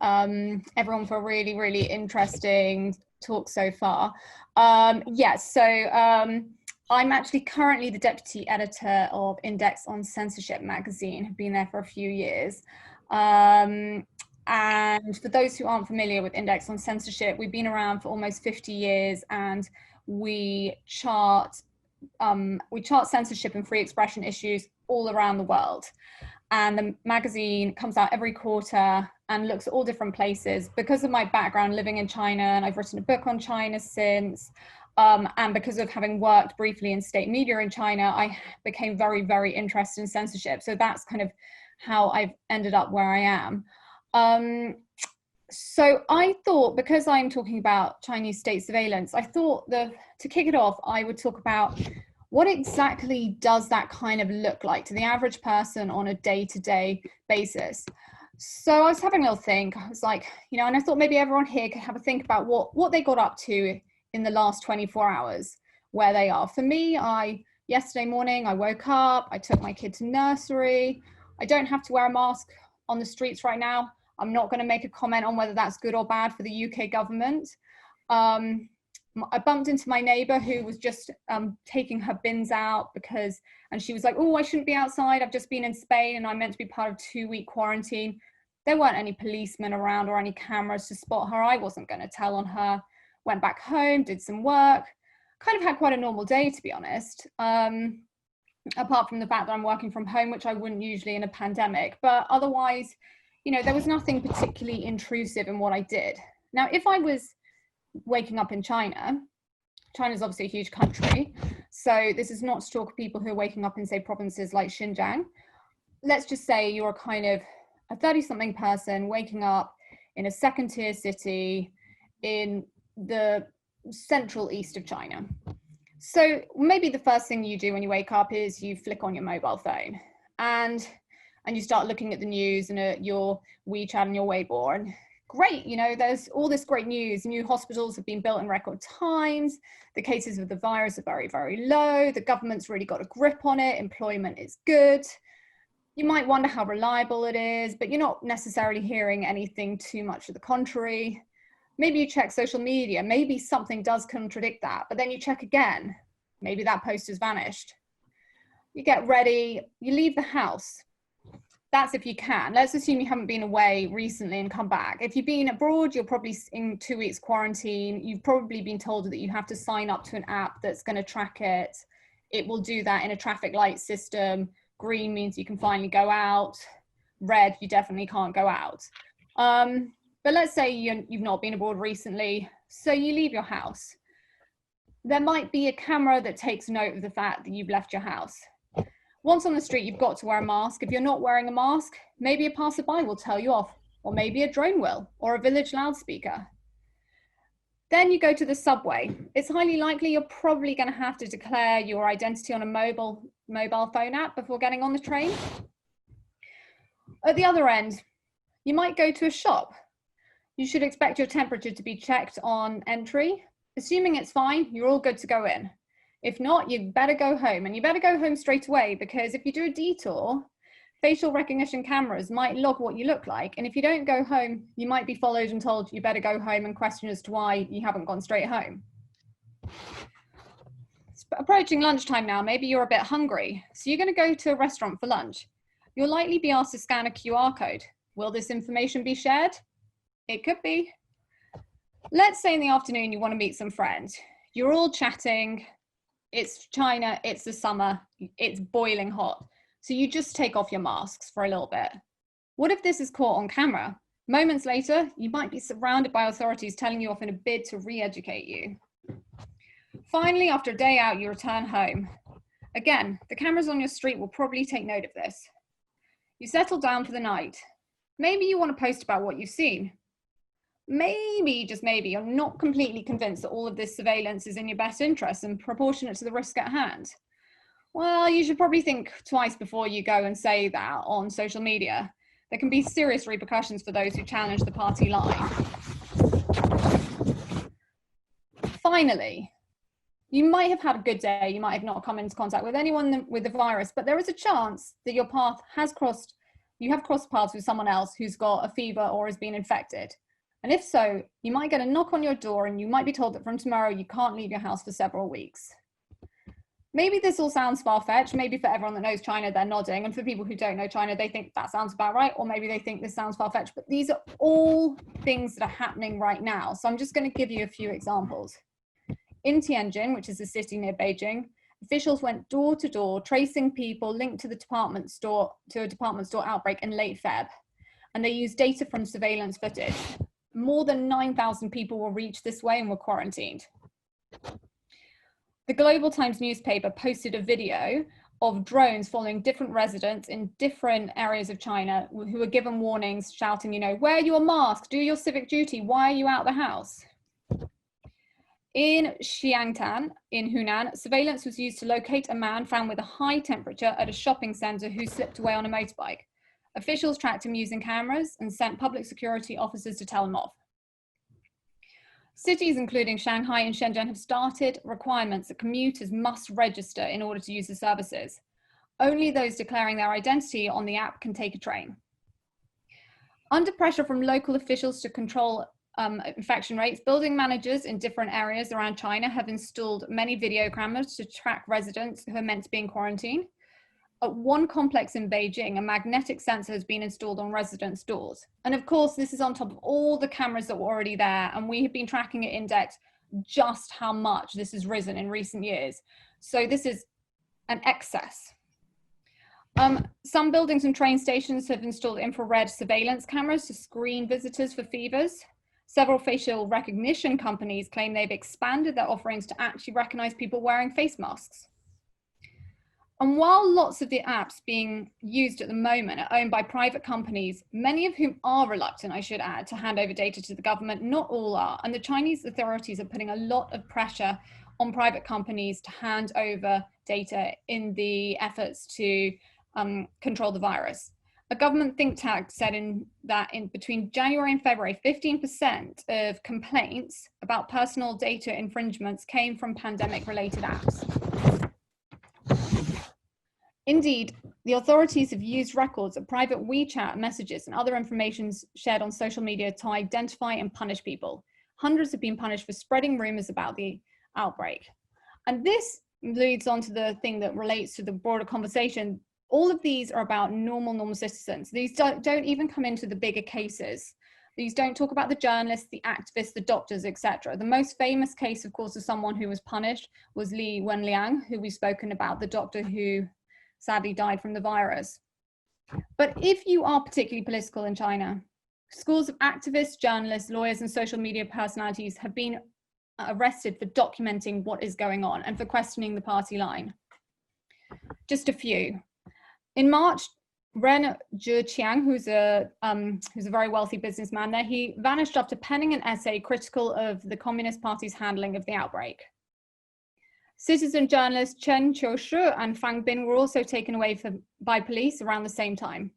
everyone for a really, really interesting talk so far. Yes, so I'm actually currently the deputy editor of Index on Censorship magazine. I've been there for a few years. And for those who aren't familiar with Index on Censorship, we've been around for almost 50 years, and we chart censorship and free expression issues all around the world. And the magazine comes out every quarter and looks at all different places. Because of my background living in China, and I've written a book on China since, and because of having worked briefly in state media in China, I became very, very interested in censorship. So that's kind of how I've ended up where I am. So I thought, because I'm talking about Chinese state surveillance, I thought to kick it off, I would talk about what exactly does that kind of look like to the average person on a day-to-day basis. So I was having a little think. I was like, and I thought maybe everyone here could have a think about what they got up to in the last 24 hours, where they are. For me, yesterday morning, I woke up, I took my kid to nursery. I don't have to wear a mask on the streets right now. I'm not going to make a comment on whether that's good or bad for the UK government. I bumped into my neighbor who was just taking her bins out and she was like, oh, I shouldn't be outside. I've just been in Spain and I'm meant to be part of a 2-week quarantine. There weren't any policemen around or any cameras to spot her. I wasn't going to tell on her. Went back home, did some work, kind of had quite a normal day, to be honest. Apart from the fact that I'm working from home, which I wouldn't usually in a pandemic, but otherwise, there was nothing particularly intrusive in what I did. Now, if I was waking up in China's obviously a huge country, so this is not to talk of people who are waking up in, say, provinces like Xinjiang. Let's just say you're kind of a 30-something person waking up in a second-tier city in the central east of China. So maybe the first thing you do when you wake up is you flick on your mobile phone and you start looking at the news and at your WeChat and your Weibo, and great, there's all this great news. New hospitals have been built in record times. The cases of the virus are very, very low. The government's really got a grip on it. Employment is good. You might wonder how reliable it is, but you're not necessarily hearing anything too much to the contrary. Maybe you check social media, maybe something does contradict that, but then you check again. Maybe that post has vanished. You get ready, you leave the house. That's if you can. Let's assume you haven't been away recently and come back. If you've been abroad, you're probably in 2 weeks quarantine. You've probably been told that you have to sign up to an app that's going to track it. It will do that in a traffic light system. Green means you can finally go out. Red, you definitely can't go out. But let's say you've not been abroad recently, so you leave your house. There might be a camera that takes note of the fact that you've left your house. Once on the street, you've got to wear a mask. If you're not wearing a mask, maybe a passerby will tell you off, or maybe a drone will, or a village loudspeaker. Then you go to the subway. It's highly likely you're probably going to have to declare your identity on a mobile phone app before getting on the train. At the other end, you might go to a shop. You should expect your temperature to be checked on entry. Assuming it's fine, you're all good to go in. If not, you better go home, and you better go home straight away, because if you do a detour, facial recognition cameras might log what you look like. And if you don't go home, you might be followed and told you better go home and questioned as to why you haven't gone straight home. It's approaching lunchtime now. Maybe you're a bit hungry. So you're going to go to a restaurant for lunch. You'll likely be asked to scan a QR code. Will this information be shared? It could be. Let's say in the afternoon you want to meet some friends. You're all chatting. It's China, it's the summer, it's boiling hot. So you just take off your masks for a little bit. What if this is caught on camera? Moments later, you might be surrounded by authorities telling you off in a bid to re-educate you. Finally, after a day out, you return home. Again, the cameras on your street will probably take note of this. You settle down for the night. Maybe you want to post about what you've seen. Maybe, just maybe, you're not completely convinced that all of this surveillance is in your best interest and proportionate to the risk at hand. Well, you should probably think twice before you go and say that on social media. There can be serious repercussions for those who challenge the party line. Finally, you might have had a good day, you might have not come into contact with anyone with the virus, but there is a chance that your path has crossed you have crossed paths with someone else who's got a fever or has been infected. And if so, you might get a knock on your door and you might be told that from tomorrow you can't leave your house for several weeks. Maybe this all sounds far-fetched. Maybe for everyone that knows China, they're nodding. And for people who don't know China, they think that sounds about right. Or maybe they think this sounds far-fetched. But these are all things that are happening right now. So I'm just going to give you a few examples. In Tianjin, which is a city near Beijing, officials went door to door, tracing people linked to a department store outbreak in late Feb. And they used data from surveillance footage. More than 9,000 people were reached this way and were quarantined. The Global Times newspaper posted a video of drones following different residents in different areas of China who were given warnings shouting, you know, wear your mask, do your civic duty, why are you out the house? In Xiangtan, in Hunan, surveillance was used to locate a man found with a high temperature at a shopping center who slipped away on a motorbike. Officials tracked him using cameras and sent public security officers to tell him off. Cities including Shanghai and Shenzhen have started requirements that commuters must register in order to use the services. Only those declaring their identity on the app can take a train. Under pressure from local officials to control infection rates, building managers in different areas around China have installed many video cameras to track residents who are meant to be in quarantine. At one complex in Beijing, a magnetic sensor has been installed on residents' doors. And of course, this is on top of all the cameras that were already there. And we have been tracking at Index just how much this has risen in recent years. So this is an excess. Some buildings and train stations have installed infrared surveillance cameras to screen visitors for fevers. Several facial recognition companies claim they've expanded their offerings to actually recognize people wearing face masks. And while lots of the apps being used at the moment are owned by private companies, many of whom are reluctant, I should add, to hand over data to the government, not all are. And the Chinese authorities are putting a lot of pressure on private companies to hand over data in the efforts to control the virus. A government think tank said that in between January and February, 15% of complaints about personal data infringements came from pandemic-related apps. Indeed, the authorities have used records of private WeChat messages and other information shared on social media to identify and punish people. Hundreds have been punished for spreading rumors about the outbreak. And this leads on to the thing that relates to the broader conversation. All of these are about normal citizens. These don't even come into the bigger cases. These don't talk about the journalists, the activists, the doctors, etc. The most famous case, of course, of someone who was punished was Li Wenliang, who we've spoken about, the doctor who sadly died from the virus. But if you are particularly political in China, scores of activists, journalists, lawyers, and social media personalities have been arrested for documenting what is going on and for questioning the party line. Just a few. In March, Ren Zhiqiang, who's a very wealthy businessman there, he vanished after penning an essay critical of the Communist Party's handling of the outbreak. Citizen journalists Chen and Fang Bin were also taken away by police around the same time.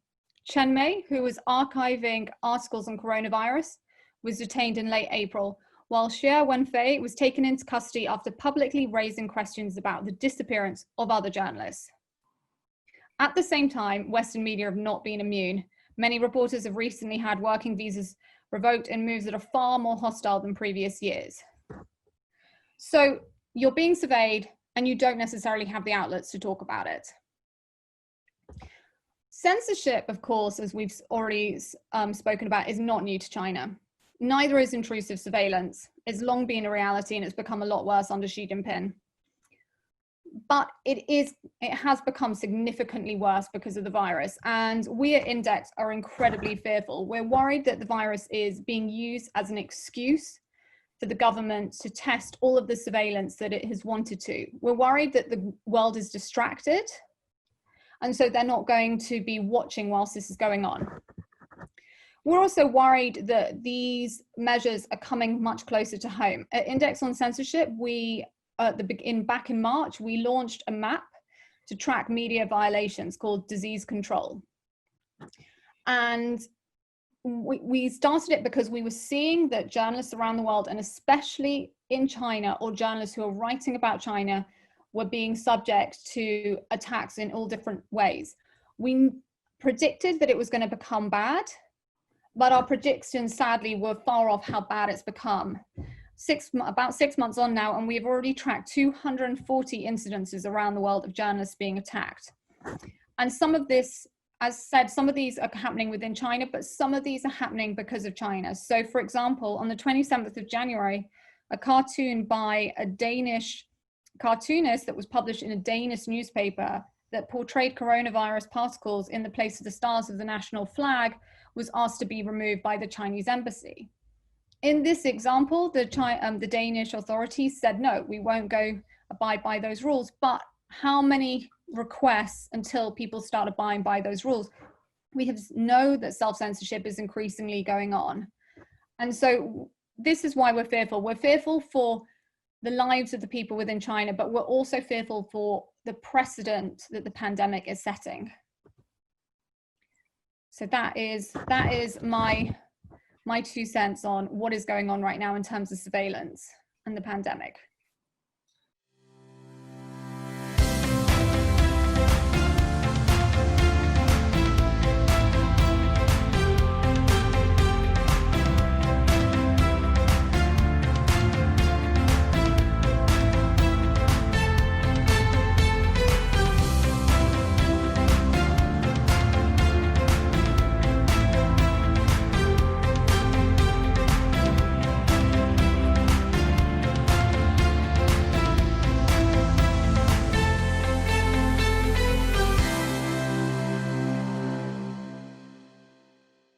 Chen Mei, who was archiving articles on coronavirus, was detained in late April, while Xie Wenfei was taken into custody after publicly raising questions about the disappearance of other journalists. At the same time, Western media have not been immune. Many reporters have recently had working visas revoked in moves that are far more hostile than previous years. So you're being surveyed and you don't necessarily have the outlets to talk about it. Censorship, of course, as we've already spoken about, is not new to China. Neither is intrusive surveillance. It's long been a reality and it's become a lot worse under Xi Jinping. But it has become significantly worse because of the virus. And we at Index are incredibly fearful. We're worried that the virus is being used as an excuse for the government to test all of the surveillance that it has wanted to. We're worried that the world is distracted, and so they're not going to be watching whilst this is going on. We're also worried that these measures are coming much closer to home. At Index on Censorship, back in March, we launched a map to track media violations called Disease Control. And we started it because we were seeing that journalists around the world, and especially in China, or journalists who are writing about China, were being subject to attacks in all different ways. We predicted that it was going to become bad, but our predictions sadly were far off how bad it's become. About 6 months on now, and we've already tracked 240 incidences around the world of journalists being attacked. And some of this, as said, some of these are happening within China, but some of these are happening because of China. So for example, on the 27th of January, a cartoon by a Danish cartoonist that was published in a Danish newspaper that portrayed coronavirus particles in the place of the stars of the national flag was asked to be removed by the Chinese embassy. In this example, the Danish authorities said, no, we won't go abide by those rules. But how many requests until people start abiding by those rules? We know that self-censorship is increasingly going on. And so this is why we're fearful. We're fearful for the lives of the people within China, but we're also fearful for the precedent that the pandemic is setting. So that is my 2 cents on what is going on right now in terms of surveillance and the pandemic.